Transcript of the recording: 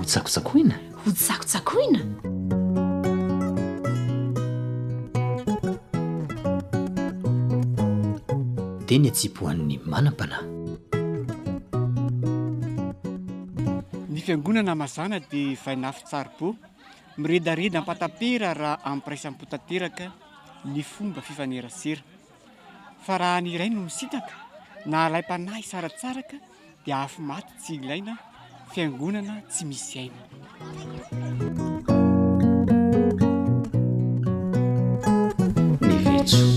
tsakosakoina ho tsakotsakoina dia ny atsipohan'ny manam-pana ny fiangonana mazana dia vainafy tsarbo miredareda ampatapera raha am'piraisampotanteraka ny fomba fifanerasera fa raha ny iray no misitaka na alay-panahy saratsaraka dia afy maty tsy ilaina fiangonana tsy misy aina ny vetso